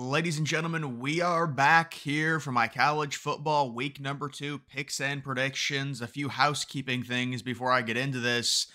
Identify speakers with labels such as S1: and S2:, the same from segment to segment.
S1: Ladies and gentlemen, we are back here for my college football week number 2 picks and predictions. A few housekeeping things before I get into this.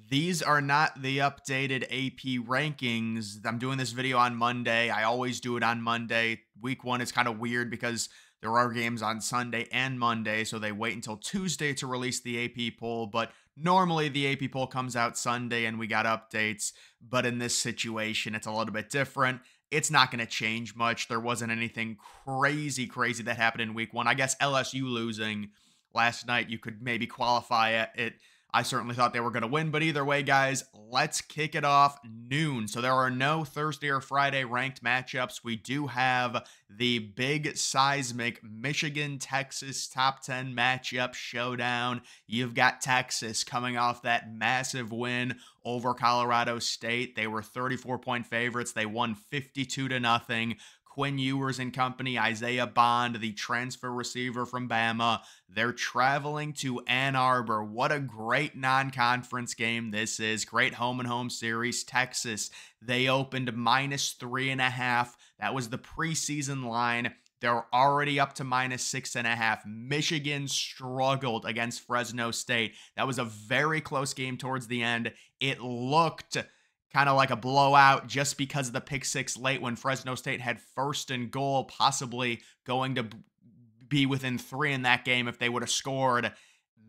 S1: These are not the updated AP rankings. I'm doing this video on Monday. I always do it on Monday. Week 1 is kind of weird because there are games on Sunday and Monday, so they wait until Tuesday to release the AP poll. But normally the AP poll comes out Sunday and we got updates. But in this situation, it's a little bit different. It's not going to change much. There wasn't anything crazy that happened in week 1. I guess LSU losing last night, you could maybe qualify it. I certainly thought they were going to win, but either way, guys, let's kick it off noon. So there are no Thursday or Friday ranked matchups. We do have the big seismic Michigan-Texas top 10 matchup showdown. You've got Texas coming off that massive win over Colorado State. They were 34-point favorites. They won 52-0. Quinn Ewers and company, Isaiah Bond, the transfer receiver from Bama. They're traveling to Ann Arbor. What a great non-conference game this is. Great home-and-home series. Texas, they opened -3.5. That was the preseason line. They're already up to -6.5. Michigan struggled against Fresno State. That was a very close game towards the end. It looked kind of like a blowout just because of the pick six late when Fresno State had first and goal, possibly going to be within 3 in that game if they would have scored.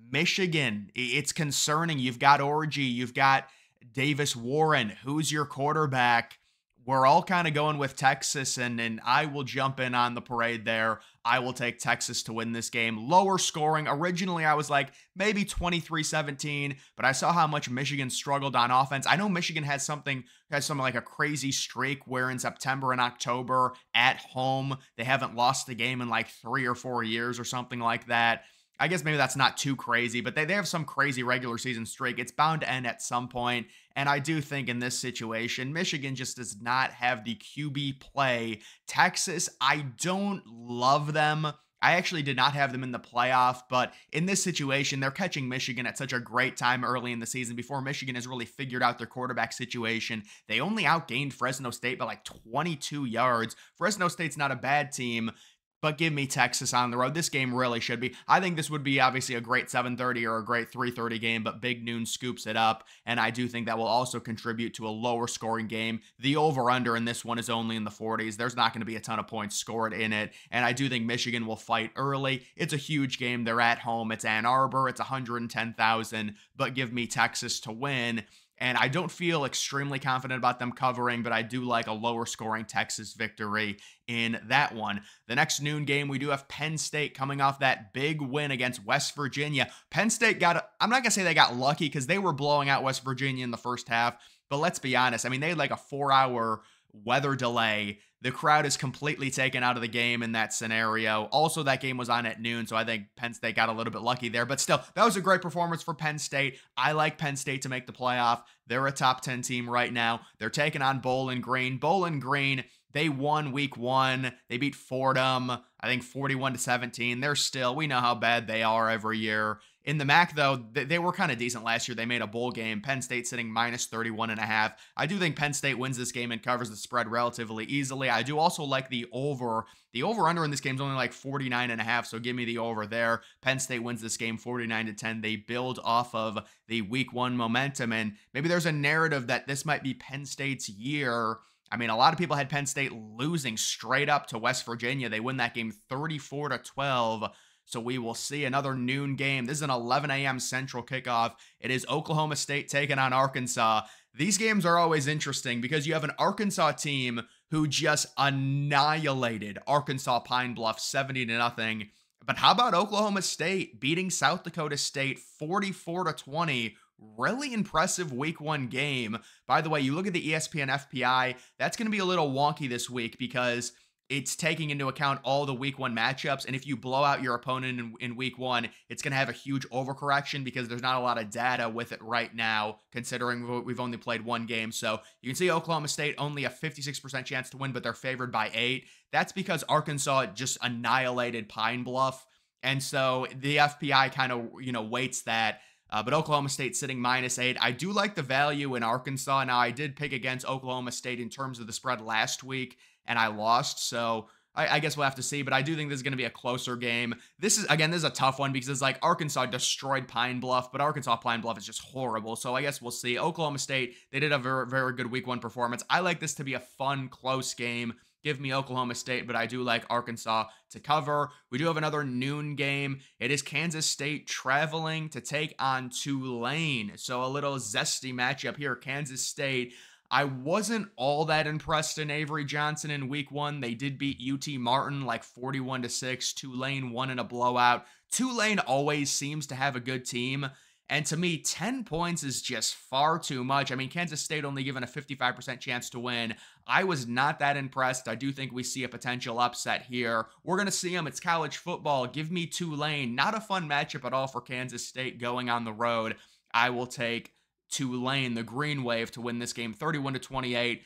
S1: Michigan, it's concerning. You've got Orgy, you've got Davis Warren. Who's your quarterback? We're all kind of going with Texas, and I will jump in on the parade there. I will take Texas to win this game. Lower scoring. Originally, I was like, maybe 23-17, but I saw how much Michigan struggled on offense. I know Michigan has something like a crazy streak where in September and October at home, they haven't lost a game in like 3 or 4 years or something like that. I guess maybe that's not too crazy, but they have some crazy regular season streak. It's bound to end at some point. And I do think in this situation, Michigan just does not have the QB play. Texas, I don't love them. I actually did not have them in the playoff, but in this situation, they're catching Michigan at such a great time early in the season before Michigan has really figured out their quarterback situation. They only outgained Fresno State by like 22 yards. Fresno State's not a bad team, but give me Texas on the road. This game really should be. I think this would be obviously a great 7:30 or a great 3:30 game, but Big Noon scoops it up, and I do think that will also contribute to a lower scoring game. The over-under in this one is only in the 40s. There's not going to be a ton of points scored in it, and I do think Michigan will fight early. It's a huge game. They're at home. It's Ann Arbor. It's 110,000, but give me Texas to win. And I don't feel extremely confident about them covering, but I do like a lower scoring Texas victory in that one. The next noon game, we do have Penn State coming off that big win against West Virginia. Penn State I'm not going to say they got lucky because they were blowing out West Virginia in the first half, but let's be honest. I mean, they had like a 4-hour weather delay. The crowd is completely taken out of the game in that scenario. Also, that game was on at noon, so I think Penn State got a little bit lucky there. But still, that was a great performance for Penn State. I like Penn State to make the playoff. They're a top 10 team right now. They're taking on Bowling Green. Bowling Green, they won week 1. They beat Fordham, I think 41-17. We know how bad they are every year. In the MAC, though, they were kind of decent last year. They made a bowl game. Penn State sitting -31.5. I do think Penn State wins this game and covers the spread relatively easily. I do also like the over. The over-under in this game is only like 49.5, so give me the over there. Penn State wins this game 49-10. They build off of the week 1 momentum, and maybe there's a narrative that this might be Penn State's year. I mean, a lot of people had Penn State losing straight up to West Virginia. They win that game 34-12. So we will see another noon game. This is an 11 a.m. Central kickoff. It is Oklahoma State taking on Arkansas. These games are always interesting because you have an Arkansas team who just annihilated Arkansas Pine Bluff 70-0. But how about Oklahoma State beating South Dakota State 44-20? Really impressive week 1 game. By the way, you look at the ESPN FPI, that's going to be a little wonky this week because it's taking into account all the week 1 matchups. And if you blow out your opponent in week 1, it's going to have a huge overcorrection because there's not a lot of data with it right now, considering we've only played 1 game. So you can see Oklahoma State only a 56% chance to win, but they're favored by 8. That's because Arkansas just annihilated Pine Bluff. And so the FPI kind of, weights that But Oklahoma State sitting -8. I do like the value in Arkansas. Now, I did pick against Oklahoma State in terms of the spread last week, and I lost. So I guess we'll have to see. But I do think this is going to be a closer game. This is a tough one because it's like Arkansas destroyed Pine Bluff, but Arkansas Pine Bluff is just horrible. So I guess we'll see. Oklahoma State, they did a very, very good week 1 performance. I like this to be a fun, close game. Give me Oklahoma State, but I do like Arkansas to cover. We do have another noon game. It is Kansas State traveling to take on Tulane. So a little zesty matchup here. Kansas State. I wasn't all that impressed in Avery Johnson in week 1. They did beat UT Martin like 41-6. Tulane won in a blowout. Tulane always seems to have a good team. And to me, 10 points is just far too much. I mean, Kansas State only given a 55% chance to win. I was not that impressed. I do think we see a potential upset here. We're going to see them. It's college football. Give me Tulane. Not a fun matchup at all for Kansas State going on the road. I will take Tulane, the Green Wave, to win this game 31-28.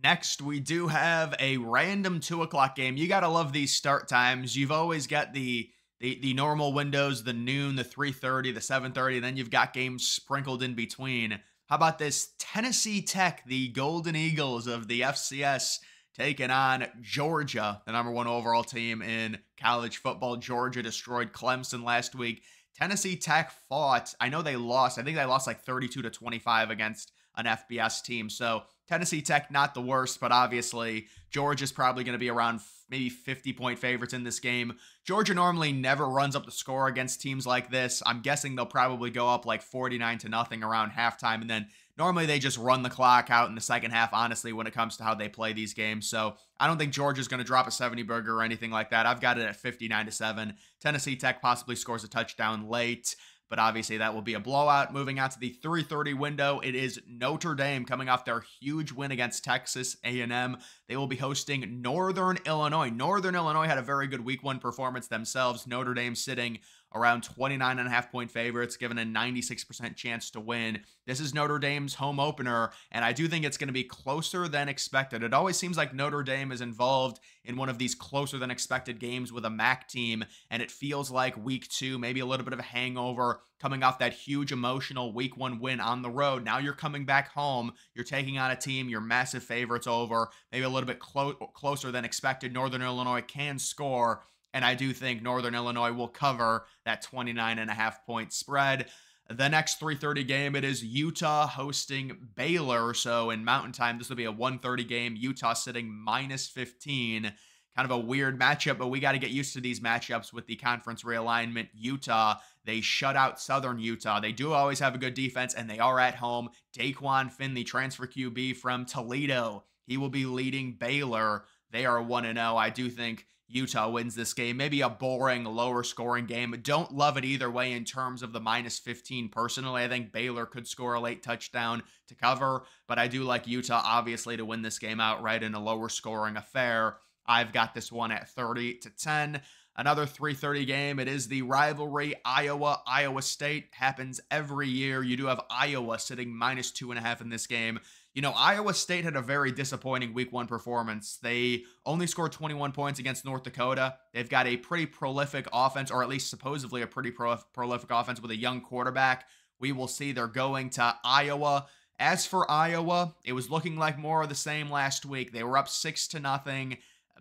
S1: Next, we do have a random 2 o'clock game. You got to love these start times. You've always got the normal windows, the noon, the 3:30, the 7:30, and then you've got games sprinkled in between. How about this? Tennessee Tech, the Golden Eagles of the FCS, taking on Georgia, the #1 overall team in college football. Georgia destroyed Clemson last week. Tennessee Tech fought. I know they lost. I think they lost like 32-25 against an FBS team. So Tennessee Tech, not the worst, but obviously Georgia's probably going to be around maybe 50-point favorites in this game. Georgia normally never runs up the score against teams like this. I'm guessing they'll probably go up like 49-0 around halftime, and then normally they just run the clock out in the second half, honestly, when it comes to how they play these games. So I don't think Georgia's going to drop a 70-burger or anything like that. I've got it at 59-7. Tennessee Tech possibly scores a touchdown late, but obviously that will be a blowout. Moving out to the 3:30 window, it is Notre Dame coming off their huge win against Texas A&M. They will be hosting Northern Illinois. Northern Illinois had a very good week 1 performance themselves. Notre Dame sitting around 29.5-point favorites, given a 96% chance to win. This is Notre Dame's home opener, and I do think it's going to be closer than expected. It always seems like Notre Dame is involved in one of these closer than expected games with a MAC team, and it feels like week 2, maybe a little bit of a hangover coming off that huge emotional week 1 win on the road. Now you're coming back home. You're taking on a team you're massive favorites over, maybe a little bit closer than expected. Northern Illinois can score, and I do think Northern Illinois will cover that 29.5-point spread. The next 3:30 game, it is Utah hosting Baylor. So in Mountain Time, this will be a 1:30 game. Utah sitting -15. Kind of a weird matchup, but we got to get used to these matchups with the conference realignment. Utah, they shut out Southern Utah. They do always have a good defense, and they are at home. Daquan Finn, the transfer QB from Toledo, he will be leading Baylor. They are 1-0. I do think Utah wins this game. Maybe a boring, lower scoring game. Don't love it either way in terms of the -15 personally. I think Baylor could score a late touchdown to cover, but I do like Utah, obviously, to win this game outright in a lower scoring affair. I've got this one at 30-10. Another 3:30 game. It is the rivalry Iowa State. Happens every year. You do have Iowa sitting -2.5 in this game. You know, Iowa State had a very disappointing week 1 performance. They only scored 21 points against North Dakota. They've got a pretty prolific offense, or at least supposedly a pretty prolific offense with a young quarterback. We will see. They're going to Iowa. As for Iowa, it was looking like more of the same last week. They were up 6-0.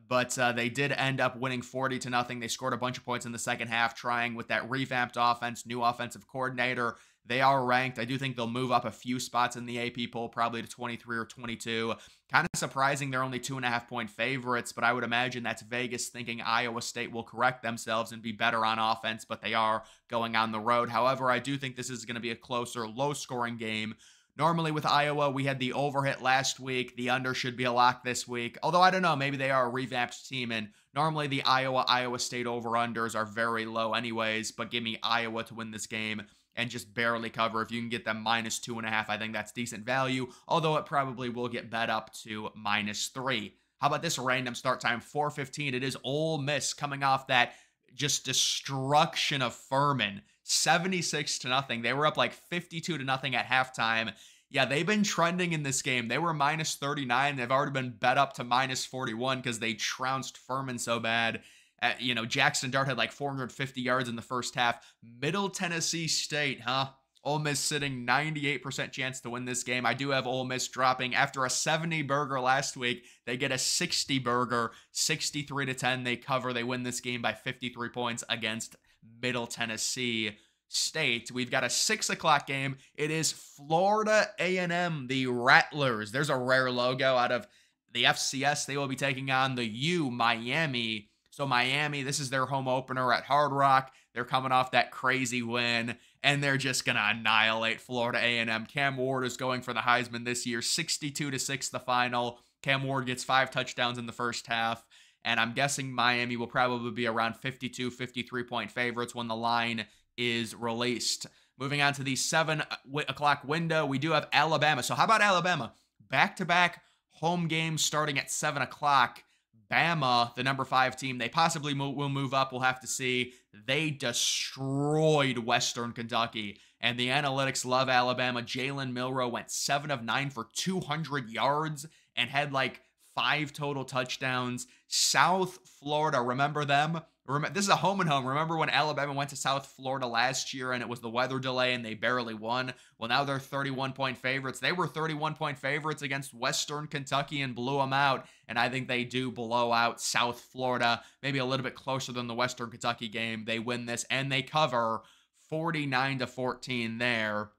S1: But they did end up winning 40-0. They scored a bunch of points in the second half, trying with that revamped offense, new offensive coordinator. They are ranked. I do think they'll move up a few spots in the AP poll, probably to 23 or 22. Kind of surprising they're only 2.5-point favorites, but I would imagine that's Vegas thinking Iowa State will correct themselves and be better on offense, but they are going on the road. However, I do think this is going to be a closer, low-scoring game. Normally with Iowa, we had the overhit last week. The under should be a lock this week. Although, I don't know, maybe they are a revamped team, and normally the Iowa State over-unders are very low anyways, but give me Iowa to win this game and just barely cover. If you can get them -2.5, I think that's decent value, although it probably will get bet up to -3. How about this random start time? 4:15. It is Ole Miss coming off that just destruction of Furman. 76-0. They were up like 52-0 at halftime. Yeah, they've been trending in this game. They were -39. They've already been bet up to -41 because they trounced Furman so bad. Jackson Dart had like 450 yards in the first half. Middle Tennessee State, huh? Ole Miss sitting 98% chance to win this game. I do have Ole Miss dropping after a 70 burger last week. They get a 60 burger, 63 to 10. They cover. They win this game by 53 points against Middle Tennessee State. We've got a 6 o'clock game. It is Florida A&M, the Rattlers. There's a rare logo out of the FCS. They will be taking on the U, Miami. So Miami, this is their home opener at Hard Rock. They're coming off that crazy win, and they're just going to annihilate Florida A&M. Cam Ward is going for the Heisman this year, 62-6 the final. Cam Ward gets 5 touchdowns in the first half, and I'm guessing Miami will probably be around 52, 53-point favorites when the line is released. Moving on to the 7 o'clock window, we do have Alabama. So how about Alabama? Back-to-back home games starting at 7 o'clock. Bama, the number 5 team, they possibly will move up. We'll have to see. They destroyed Western Kentucky, and the analytics love Alabama. Jalen Milroe went 7 of 9 for 200 yards and had like 5 total touchdowns. South Florida, remember them? This is a home and home. Remember when Alabama went to South Florida last year and it was the weather delay and they barely won? Well, now they're 31-point favorites. They were 31-point favorites against Western Kentucky and blew them out. And I think they do blow out South Florida, maybe a little bit closer than the Western Kentucky game. They win this and they cover 49-14 there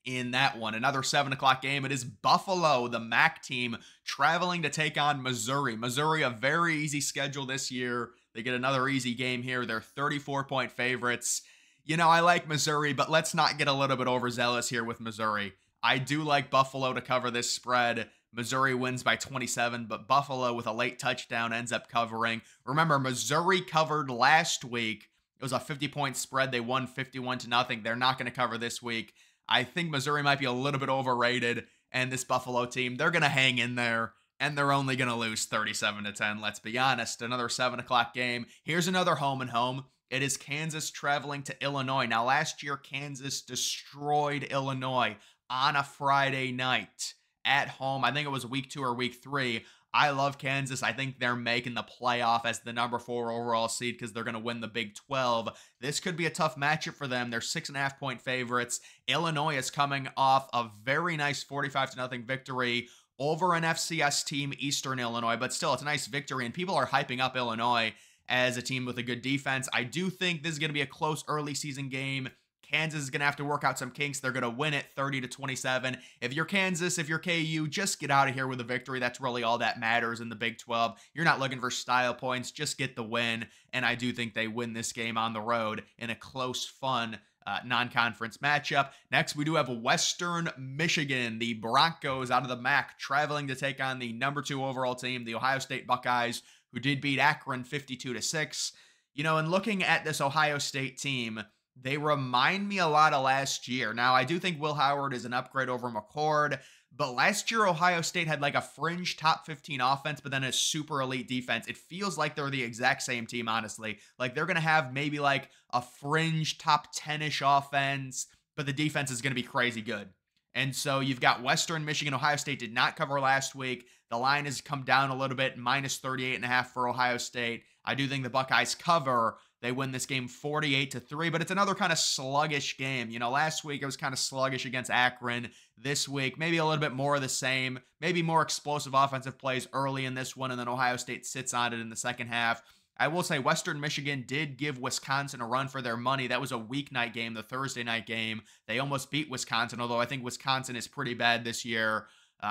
S1: in that one. Another 7 o'clock game. It is Buffalo, the MAC team, traveling to take on Missouri. Missouri, a very easy schedule this year. They get another easy game here. They're 34-point favorites. You know, I like Missouri, but let's not get a little bit overzealous here with Missouri. I do like Buffalo to cover this spread. Missouri wins by 27, but Buffalo with a late touchdown ends up covering. Remember, Missouri covered last week. It was a 50-point spread. They won 51-0. They're not going to cover this week. I think Missouri might be a little bit overrated, and this Buffalo team, they're going to hang in there. And they're only going to lose 37-10, let's be honest. Another 7 o'clock game. Here's another home and home. It is Kansas traveling to Illinois. Now, last year, Kansas destroyed Illinois on a Friday night at home. I think it was week 2 or week 3. I love Kansas. I think they're making the playoff as the number 4 overall seed because they're going to win the Big 12. This could be a tough matchup for them. They're 6.5-point favorites. Illinois is coming off a very nice 45-0 victory over an FCS team, Eastern Illinois, but still, it's a nice victory, and people are hyping up Illinois as a team with a good defense. I do think this is going to be a close early season game. Kansas is going to have to work out some kinks. They're going to win it 30-27. If you're Kansas, if you're KU, just get out of here with a victory. That's really all that matters in the Big 12. You're not looking for style points. Just get the win, and I do think they win this game on the road in a close, fun non-conference matchup. Next, we do have Western Michigan, the Broncos out of the MAC, traveling to take on the number 2 overall team, the Ohio State Buckeyes, who did beat Akron 52-6. You know, and looking at this Ohio State team, they remind me a lot of last year. Now, I do think Will Howard is an upgrade over McCord, but last year, Ohio State had like a fringe top 15 offense, but then a super elite defense. It feels like they're the exact same team, honestly. Like they're going to have maybe like a fringe top 10-ish offense, but the defense is going to be crazy good. And so you've got Western Michigan. Ohio State did not cover last week. The line has come down a little bit, minus 38.5 for Ohio State. I do think the Buckeyes cover. They win this game 48-3, but it's another kind of sluggish game. You know, last week it was kind of sluggish against Akron. This week, maybe a little bit more of the same, maybe more explosive offensive plays early in this one, and then Ohio State sits on it in the second half. I will say Western Michigan did give Wisconsin a run for their money. That was a weeknight game, the Thursday night game. They almost beat Wisconsin, although I think Wisconsin is pretty bad this year.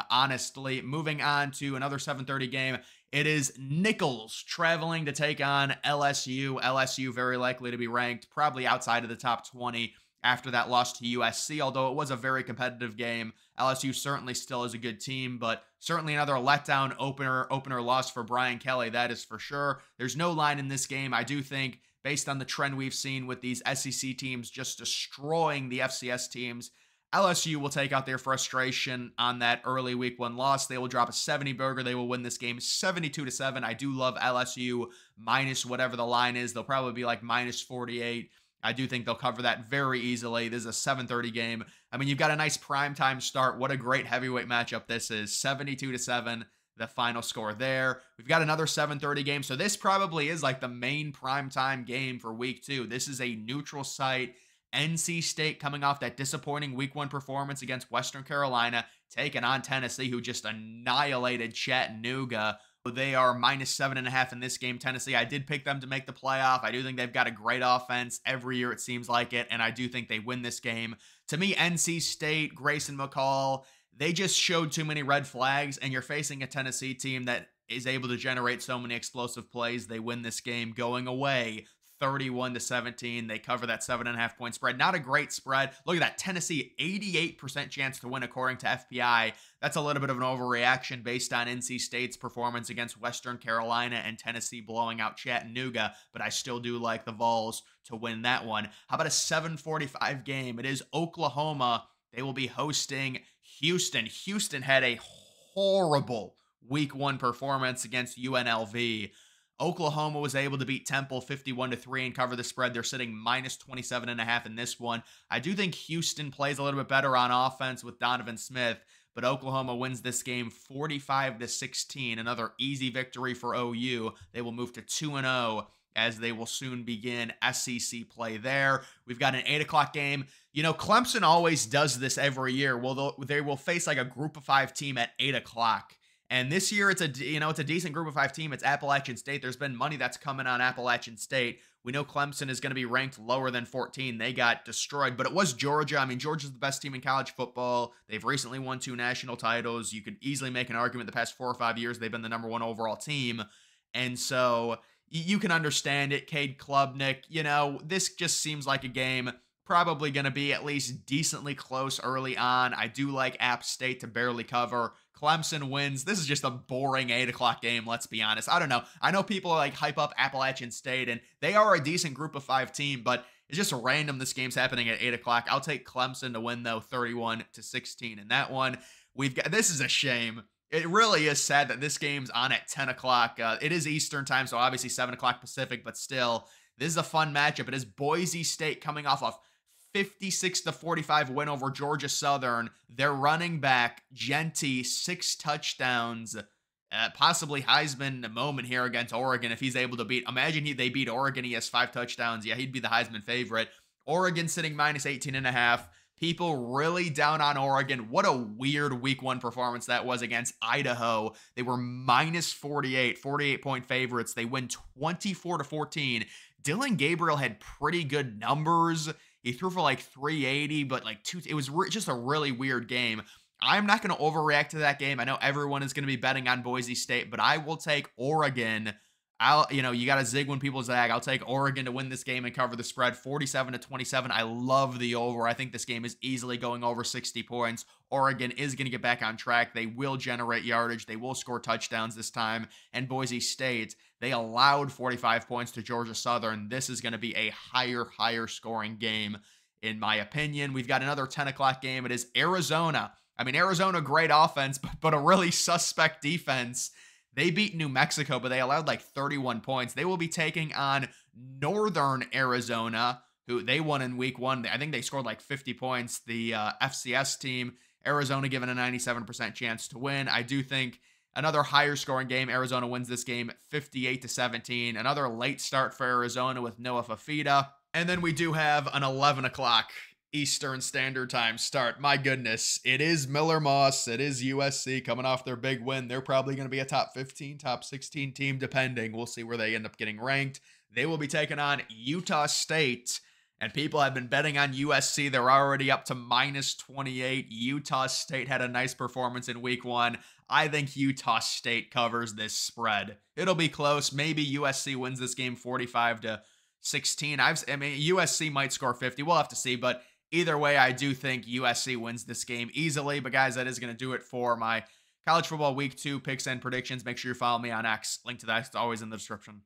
S1: Honestly, moving on to another 7:30 game. It is Nichols traveling to take on LSU. LSU very likely to be ranked probably outside of the top 20 after that loss to USC, although it was a very competitive game. LSU certainly still is a good team, but certainly another letdown opener loss for Brian Kelly, that is for sure. There's no line in this game. I do think, based on the trend we've seen with these SEC teams just destroying the FCS teams, LSU will take out their frustration on that early week 1 loss. They will drop a 70 burger. They will win this game 72-7. I do love LSU minus whatever the line is. They'll probably be like minus 48. I do think they'll cover that very easily. This is a 7:30 game. I mean, you've got a nice primetime start. What a great heavyweight matchup this is. 72-7, the final score there. We've got another 7:30 game. So this probably is like the main primetime game for week 2. This is a neutral site NC State coming off that disappointing week 1 performance against Western Carolina, taking on Tennessee, who just annihilated Chattanooga. They are -7.5 in this game. Tennessee, I did pick them to make the playoff. I do think they've got a great offense. Every year it seems like it, and I do think they win this game. To me, NC State, Grayson McCall, they just showed too many red flags, and you're facing a Tennessee team that is able to generate so many explosive plays. They win this game going away 31-17. They cover that 7.5 point spread. Not a great spread. Look at that. Tennessee, 88% chance to win according to FPI. That's a little bit of an overreaction based on NC State's performance against Western Carolina and Tennessee blowing out Chattanooga, but I still do like the Vols to win that one. How about a 7:45 game? It is Oklahoma. They will be hosting Houston. Houston had a horrible week 1 performance against UNLV. Oklahoma was able to beat Temple 51-3 and cover the spread. They're sitting -27.5 in this one. I do think Houston plays a little bit better on offense with Donovan Smith, but Oklahoma wins this game 45-16. Another easy victory for OU. They will move to 2-0 as they will soon begin SEC play there. We've got an 8 o'clock game. You know, Clemson always does this every year. Well, they will face like a group of 5 team at 8 o'clock. And this year, it's a decent group of 5 team. It's Appalachian State. There's been money that's coming on Appalachian State. We know Clemson is going to be ranked lower than 14. They got destroyed, but it was Georgia. I mean, Georgia's the best team in college football. They've recently won 2 national titles. You could easily make an argument the past 4 or 5 years they've been the number 1 overall team. And so you can understand it. Cade Klubnik, this just seems like a game probably going to be at least decently close early on. I do like App State to barely cover. Clemson wins. This is just a boring 8 o'clock game, let's be honest. I don't know. I know people like hype up Appalachian State, and they are a decent group of 5 team, but it's just random this game's happening at 8 o'clock. I'll take Clemson to win, though, 31-16. In that one, this is a shame. It really is sad that this game's on at 10 o'clock. It is Eastern time, so obviously 7 o'clock Pacific, but still, this is a fun matchup. It is Boise State coming off of 56-45 win over Georgia Southern. Their running back, Genty, 6 touchdowns, possibly Heisman moment here against Oregon if he's able to imagine they beat Oregon, he has 5 touchdowns. Yeah, he'd be the Heisman favorite. Oregon sitting -18.5. People really down on Oregon. What a weird week 1 performance that was against Idaho. They were -48, 48-point favorites. They win 24-14. Dillon Gabriel had pretty good numbers. He threw for like 380, but like it was just a really weird game. I'm not going to overreact to that game. I know everyone is going to be betting on Boise State, but I will take Oregon. You got to zig when people zag. I'll take Oregon to win this game and cover the spread 47-27. I love the over. I think this game is easily going over 60 points. Oregon is going to get back on track. They will generate yardage. They will score touchdowns this time. And Boise State, they allowed 45 points to Georgia Southern. This is going to be a higher scoring game, in my opinion. We've got another 10 o'clock game. It is Arizona. I mean, Arizona, great offense, but a really suspect defense. They beat New Mexico, but they allowed like 31 points. They will be taking on Northern Arizona, who they won in week 1. I think they scored like 50 points. The FCS team, Arizona given a 97% chance to win. I do think another higher scoring game. Arizona wins this game 58-17. Another late start for Arizona with Noah Fafita. And then we do have an 11 o'clock Eastern Standard Time start. My goodness, it is Miller Moss. It is USC coming off their big win. They're probably going to be a top 15, top 16 team, depending. We'll see where they end up getting ranked. They will be taking on Utah State, and people have been betting on USC. They're already up to -28. Utah State had a nice performance in week 1. I think Utah State covers this spread. It'll be close. Maybe USC wins this game 45-16. USC might score 50. We'll have to see, but either way, I do think USC wins this game easily. But guys, that is going to do it for my college football week 2 picks and predictions. Make sure you follow me on X. Link to that is always in the description.